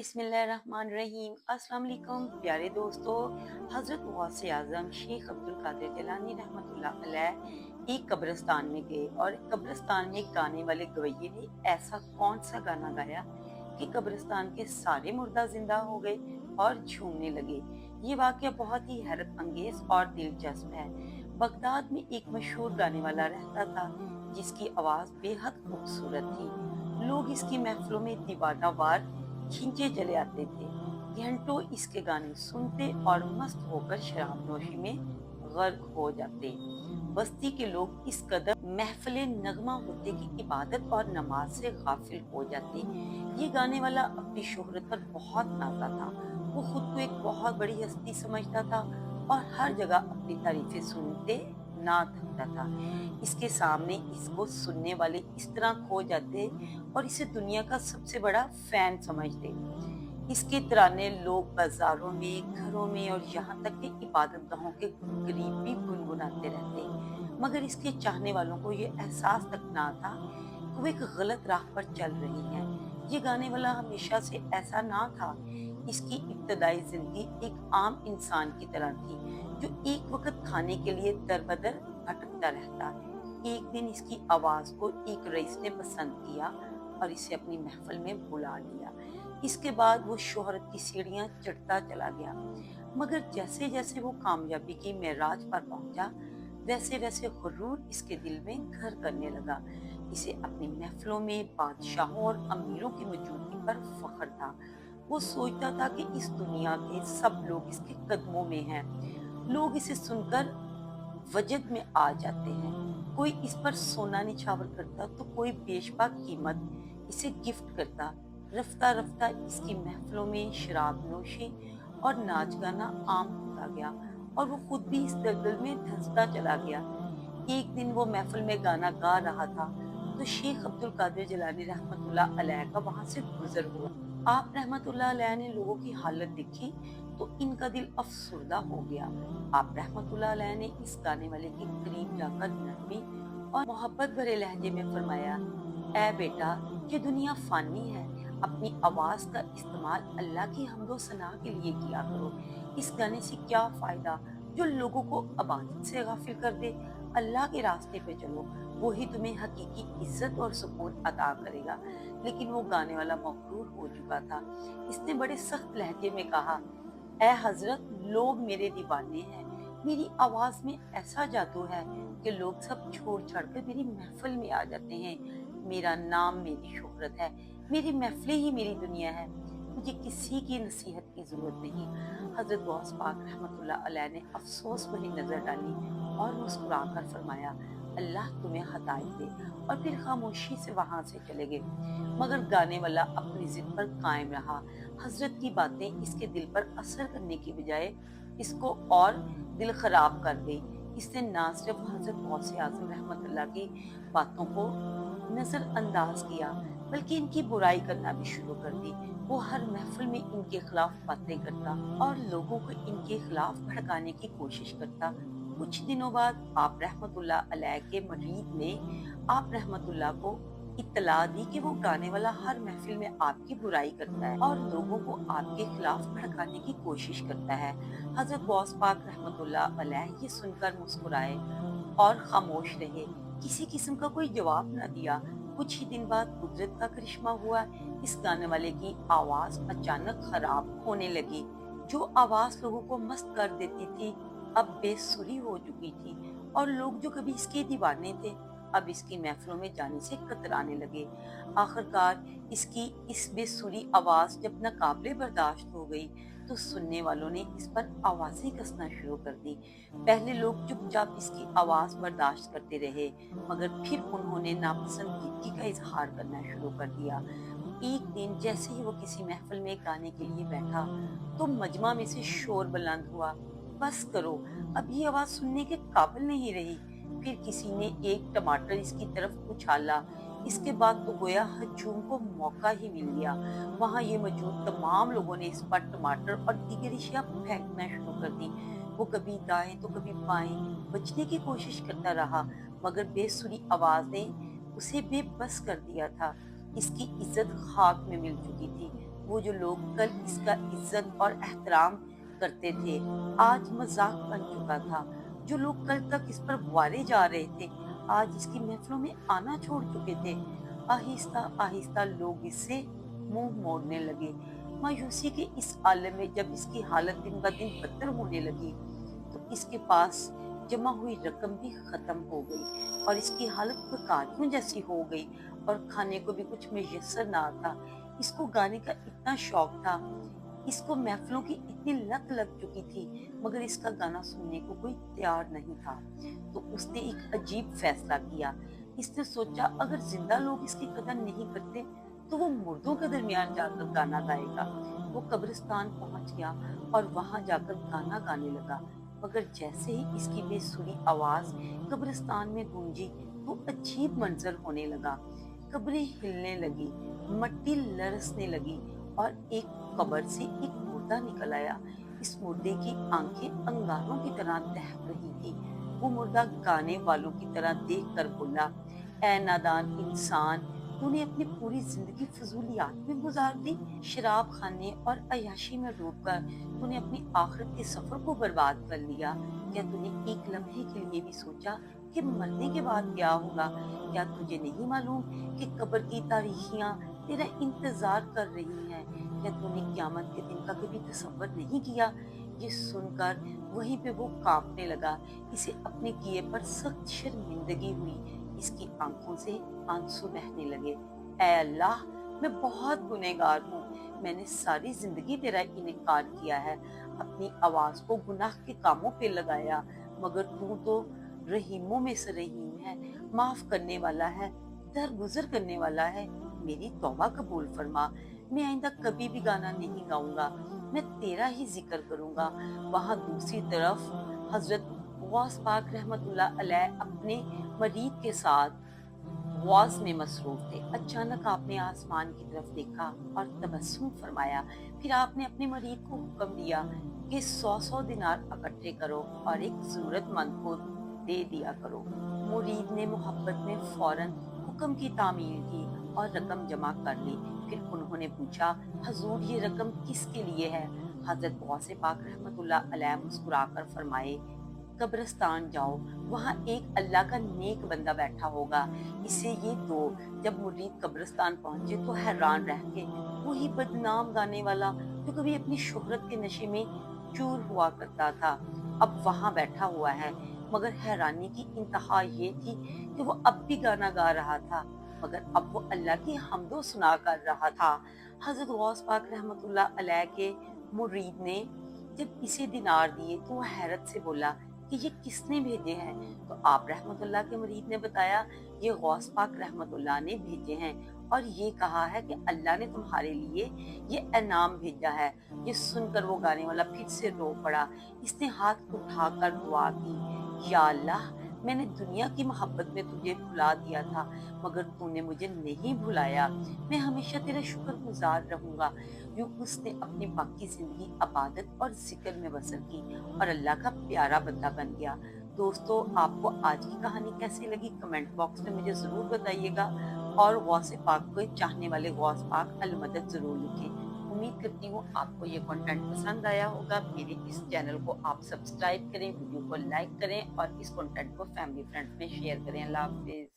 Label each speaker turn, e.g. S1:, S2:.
S1: बिस्मिल्लाहिर्रहमानिर्रहीम। अस्सलाम वालेकुम प्यारे दोस्तों। हज़रत गौसे आज़म शेख अब्दुल कादिर जिलानी रहमतुल्लाह अलैह एक कब्रिस्तान में गए और कब्रिस्तान में गाने वाले गवैये ने ऐसा कौन सा गाना गाया कि कब्रिस्तान के सारे मुर्दा जिंदा हो गए और झूमने लगे। ये वाकया बहुत ही हैरत अंगेज और दिलचस्प है। बगदाद में एक मशहूर गाने वाला रहता था जिसकी आवाज़ बेहद खूबसूरत थी। लोग इसकी महफिलों में दीवाना वार खींचे चले आते थे। घंटों इसके गाने सुनते और मस्त होकर शराब नोशी में गर्क हो जाते। बस्ती के लोग इस कदर महफिले नगमा होते कि इबादत और नमाज से गाफिल हो जाते। ये गाने वाला अपनी शोहरत पर बहुत नाज़ा था। वो खुद को एक बहुत बड़ी हस्ती समझता था और हर जगह अपनी तारीफें सुनते ना थकता था। इसके सामने इसको सुनने वाले इस तरह खो जाते और इसे दुनिया का सबसे बड़ा फैन समझते। इसके तराने लोग बाजारों में, घरों में और यहाँ तक कि इबादत गाहों के करीब भी गुनगुनाते रहते। मगर इसके चाहने वालों को ये एहसास तक ना था कि वो एक गलत राह पर चल रही हैं। ये गाने वाला हमेशा से ऐसा ना था। इसकी इब्तदाई जिंदगी एक आम इंसान की तरह थी जो एक वक्त खाने के लिए दर-बदर भटकता रहता। एक दिन इसकी आवाज को एक रईस ने पसंद किया और इसे अपनी महफिल में बुला लिया। इसके बाद वो शोहरत की सीढ़ियां चढ़ता चला गया। मगर जैसे जैसे वो कामयाबी की मेराज पर पहुंचा, वैसे वैसे गुरूर इसके दिल में घर करने लगा। इसे अपनी महफिलों में बादशाहों और अमीरों की मौजूदगी पर फख्र था। वो सोचता था कि इस दुनिया के सब लोग इसके कदमों में हैं। लोग इसे सुनकर वजद में आ जाते हैं। कोई इस पर सोना निछावर करता तो कोई बेशबा कीमत इसे गिफ्ट करता। रफ्ता रफ्ता इसकी महफिलों में शराब नोशी और नाच गाना आम होता गया और वो खुद भी इस दलदल में धंसता चला गया। एक दिन वो महफिल में गाना गा रहा था तो शेख अब्दुल कादिर जिलानी रहमतुल्लाह अलैह का वहां से गुजर हुआ। आप रहमतुल्लाह अलैह ने लोगों की हालत देखी तो इनका दिल अफसुर्दा हो गया। आप रहमतुल्लाह अलैह ने इस गाने वाले के करीब जाकर नरमी और मोहब्बत भरे लहजे में फरमाया, ऐ बेटा, ये दुनिया फानी है। अपनी आवाज का इस्तेमाल अल्लाह की हम्दो सना के लिए किया करो। इस गाने से क्या फायदा जो लोगों को इबादत से गाफिल कर दे। अल्लाह के रास्ते पे चलो, वो ही तुम्हें हकीकी इज्जत और सुकून अता करेगा। लेकिन वो गाने वाला मगरूर हो चुका था। इसने बड़े सख्त लहजे में कहा, ऐ हजरत, लोग मेरे दीवाने हैं। मेरी आवाज में ऐसा जादू है कि लोग सब छोड़ छाड़ कर मेरी महफिल में आ जाते हैं। मेरा नाम मेरी शोहरत है, मेरी महफिलें ही मेरी दुनिया है। मुझे किसी की नसीहत की जरूरत नहीं। हजरत गौस पाक रहमतुल्लाह अलैह ने अफसोस भरी नजर डाली और मुस्कुराकर फरमाया, अल्लाह तुम्हें हदायत दे, और फिर खामोशी से वहां से चले गए। मगर गाने वाला अपनी जिद पर कायम रहा। हजरत की बातें इसके दिल पर असर करने की बजाय इसको और दिल खराब कर गई। इसने ना सिर्फ हजरत गौसे आजम रहमतुल्लाह की बातों को नजरअंदाज किया बल्कि इनकी बुराई करना भी शुरू कर दी। वो हर महफिल में इनके खिलाफ बातें करता और लोगों को इनके खिलाफ भड़काने की कोशिश करता। कुछ दिनों बाद आप रहमतुल्लाह अलैह के मरीद ने आप रहमतुल्लाह को इत्तला दी कि वो गाने वाला हर महफिल में आपकी बुराई करता है और लोगों को आपके खिलाफ भड़काने की कोशिश करता है। हजरत गौस पाक रहमतुल्लाह अलैह ये सुनकर मुस्कुराए और खामोश रहे। किसी किस्म का कोई जवाब न दिया। कुछ ही दिन बाद कुदरत का करिश्मा हुआ। इस गाने वाले की आवाज अचानक खराब होने लगी। जो आवाज लोगों को मस्त कर देती थी अब बेसुरी हो चुकी थी और लोग जो कभी इसके दीवाने थे अब इसकी महफिलों में जाने से कतराने लगे। आखिरकार इसकी इस बेसुरी आवाज जब नाकाबिले बर्दाश्त हो गई तो सुनने वालों ने इस पर आवाजें कसना शुरू कर दी। पहले लोग चुपचाप इसकी आवाज बर्दाश्त करते रहे मगर फिर उन्होंने नापसंदीदगी का इजहार करना शुरू कर दिया। एक दिन जैसे ही वो किसी महफिल में गाने के लिए बैठा तो मजमा में से शोर बुलंद हुआ, बस करो, अब ये आवाज सुनने के काबिल नहीं रही। फिर किसी ने एक टमाटर इसकी तरफ उछाला। इसके बाद तो गोया हजूम को मौका ही मिल गया। वहां ये मौजूद तमाम लोगों ने इस पर टमाटर और दीगर अशिया फेंकना शुरू कर दी। वो कभी दाएं तो कभी बाएं बचने की कोशिश करता रहा मगर बेसुरी आवाज ने उसे बेबस कर दिया था। इसकी इज्जत खाक में मिल चुकी थी। वो जो लोग कल इसका इज्जत और एहतराम करते थे, आज मजाक बन चुका था। जो लोग कल तक इस पर गुब्बारे जा रहे थे, आज इसकी महफिलों में आना छोड़ चुके थे। आहिस्ता आहिस्ता लोग इससे मुंह मोड़ने लगे। मायूसी के इस आलम में जब इसकी हालत दिन ब दिन बदतर होने लगी, तो इसके पास जमा हुई रकम भी खत्म हो गई और इसकी हालत भिखारियों जैसी हो गई और खाने को भी कुछ मैसर ना आता। इसको गाने का इतना शौक था, इसको महफिलों की इतनी लत लग चुकी थी, मगर इसका गाना सुनने को कोई तैयार नहीं था। तो उसने एक अजीब फैसला किया। इसने सोचा अगर जिंदा लोग इसकी कदर नहीं करते तो वो मुर्दों के दरमियान जाकर गाना गाएगा। वो कब्रिस्तान पहुंच गया और वहां जाकर गाना गाने लगा। मगर जैसे ही इसकी बेसुरी आवाज कब्रिस्तान में गूंजी तो अजीब मंजर होने लगा। कब्रें हिलने लगी, मट्टी लरसने लगी और एक कब्र से एक मुर्दा निकल आया। इस मुर्दे की आंखें अंगारों की तरह दहक रही थी। वो मुर्दा गाने वालों की तरह देखकर बोला, ऐ नादान इंसान, तूने अपनी पूरी जिंदगी फजूलियात में गुजार दी। शराब खाने और अयाशी में डूबकर तूने अपनी आखिरत के सफर को बर्बाद कर लिया। क्या तूने एक लम्हे के लिए भी सोचा कि मरने के बाद क्या होगा? क्या तुझे नहीं मालूम कि कब्र की तारीखियां तेरा इंतजार कर रही हैं? क्या तूने क़यामत के दिन का कभी तसव्वुर नहीं किया? ये सुनकर वहीं पे वो कांपने लगा। इसे अपने किए पर सख्त शर्मिंदगी हुई। इसकी आंखों से आंसू बहने लगे। ऐ अल्लाह, मैं बहुत गुनहगार हूँ। मैंने सारी जिंदगी तेरा इनकार किया है, अपनी आवाज को गुनाह के कामों पे लगाया, मगर तू तो रहीमों में से रहीम है, माफ करने वाला है, दरगुजर करने वाला है। मेरी तौबा कबूल फरमा। मैं आइंदा कभी भी गाना नहीं गाऊंगा, मैं तेरा ही जिक्र करूंगा। वहां दूसरी तरफ हजरत गौस पाक रहमतुल्लाह अलैह अपने मरीद के साथ वाज में मसरूफ थे। अचानक आपने आसमान की तरफ देखा और तबस्सुम फरमाया। फिर आपने अपने मरीद को हुक्म दिया कि 100-100 दिनार इकट्ठे करो और एक जरूरतमंद को दे दिया करो। मुरीद ने मोहब्बत में फौरन हुक्म की तामील की और रकम जमा कर ली। फिर उन्होंने पूछा, हजूर ये रकम किसके लिए है? हजरत गौस पाक रहमतुल्लाह अलैह मुस्कुराकर फरमाए, कब्रिस्तान जाओ, वहाँ एक अल्लाह का नेक बंदा बैठा होगा, इसे ये दो। जब मुरीद कब्रिस्तान पहुंचे तो हैरान रह गए। वही बदनाम गाने वाला जो कभी अपनी शोहरत के नशे में चूर हुआ करता था, अब वहाँ बैठा हुआ है। मगर हैरानी की इंतहा ये थी कि वो अब भी गाना गा रहा था, मगर अब वो अल्लाह की हमदो सुना कर रहा था। हजरत गौस पाक रहमतुल्लाह अलैह के मुरीद ने जब इसे दिनार दिए तो वह हैरत से बोला कि ये किसने भेजे हैं? तो आप रहमतुल्लाह के मुरीद ने बताया, ये गौस पाक रहमतुल्लाह ने भेजे हैं और ये कहा है कि अल्लाह ने तुम्हारे लिए ये इनाम भेजा है। ये सुनकर वो गाने वाला फिर से रो पड़ा। इसने हाथ उठाकर दुआ की, या अल्लाह, मैंने दुनिया की मोहब्बत में तुझे भुला दिया था, मगर तूने मुझे नहीं भुलाया। मैं हमेशा तेरा शुक्रगुजार रहूंगा। यूं उसने अपनी बाकी जिंदगी इबादत और जिक्र में बसर की और अल्लाह का प्यारा बंदा बन गया। दोस्तों, आपको आज की कहानी कैसी लगी कमेंट बॉक्स में मुझे जरूर बताइएगा और गौस पाक को चाहने वाले गौस पाक अल मदद जरूर लिखें। उम्मीद करती हूँ आपको ये कंटेंट पसंद आया होगा। मेरे इस चैनल को आप सब्सक्राइब करें, वीडियो को लाइक करें और इस कंटेंट को फैमिली फ्रेंड्स में शेयर करें। अल्लाह हाफिज।